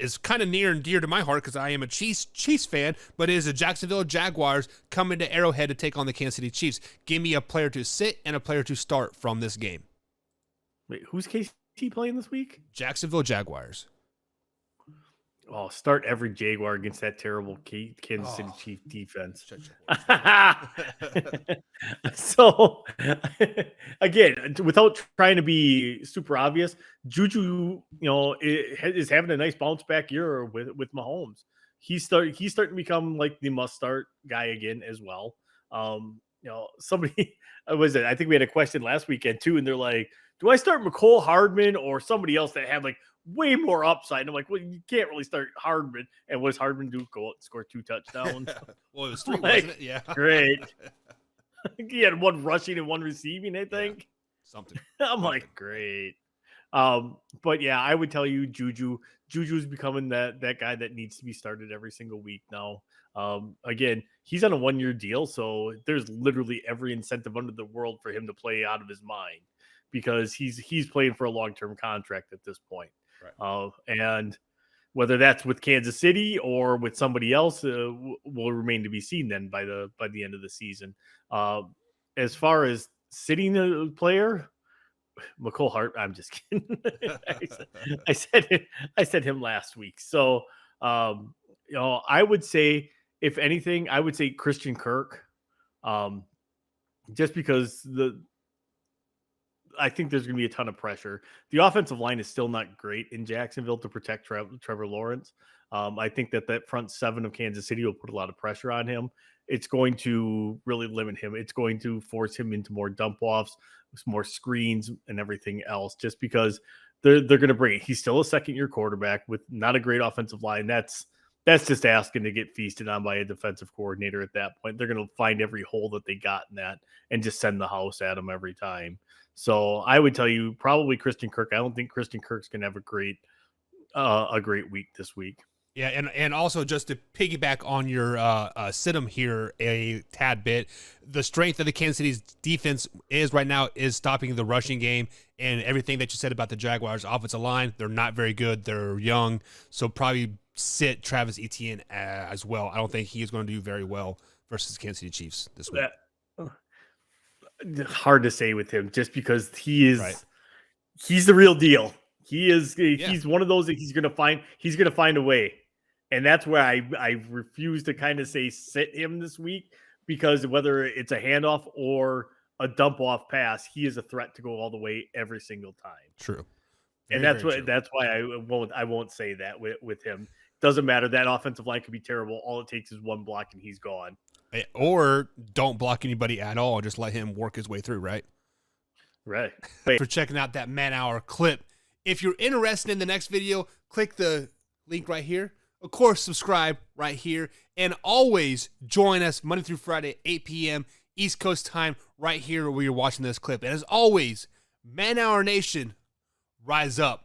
is kind of near and dear to my heart because I am a Chiefs fan, but it is the Jacksonville Jaguars coming to Arrowhead to take on the Kansas City Chiefs. Give me a player to sit and a player to start from this game. Wait, who's KC playing this week? Jacksonville Jaguars. Oh, start every Jaguar against that terrible Kansas City Chief defense. So, again, without trying to be super obvious, Juju, is having a nice bounce back year with Mahomes. He's starting to become like the must start guy again as well. Somebody was it? I think we had a question last weekend too, and they're like, "Do I start McCole Hardman or somebody else that had like way more upside?" And I'm like, well, you can't really start Hardman. And what does Hardman do? Go out and score 2 touchdowns. Well, it was 3, wasn't it? Yeah. Great. He had 1 rushing and 1 receiving, I think. Yeah, something. I'm like, great. But yeah, I would tell you Juju's becoming that guy that needs to be started every single week now. Again, he's on a 1-year deal, so there's literally every incentive under the world for him to play out of his mind because he's playing for a long-term contract at this point. Right. And whether that's with Kansas City or with somebody else will remain to be seen then by the end of the season. As far as sitting a player, McCole Hart, I'm just kidding. I said him last week. So, I would say, if anything, I would say Christian Kirk, just because I think there's going to be a ton of pressure. The offensive line is still not great in Jacksonville to protect Trevor Lawrence. I think that front 7 of Kansas City will put a lot of pressure on him. It's going to really limit him. It's going to force him into more dump offs, more screens, and everything else, just because they're going to bring it. He's still a second-year quarterback with not a great offensive line. That's just asking to get feasted on by a defensive coordinator at that point. They're going to find every hole that they got in that and just send the house at him every time. So I would tell you probably Christian Kirk. I don't think Christian Kirk's going to have a great week this week. Yeah, and also just to piggyback on your sit-em here a tad bit, the strength of the Kansas City's defense right now is stopping the rushing game, and everything that you said about the Jaguars' offensive line, they're not very good. They're young, so probably sit Travis Etienne as well. I don't think he is going to do very well versus the Kansas City Chiefs this week. Hard to say with him just because he's the real deal. He's one of those that he's going to find a way. And that's where I refuse to kind of say sit him this week, because whether it's a handoff or a dump off pass, he is a threat to go all the way every single time. True. And that's why I won't say that with him. Doesn't matter. That offensive line could be terrible. All it takes is 1 block and he's gone. Or don't block anybody at all. Just let him work his way through, right? Right. For checking out that man-hour clip. If you're interested in the next video, click the link right here. Of course, subscribe right here. And always join us Monday through Friday, 8 p.m. East Coast time, right here where you're watching this clip. And as always, Man Hour Nation, rise up.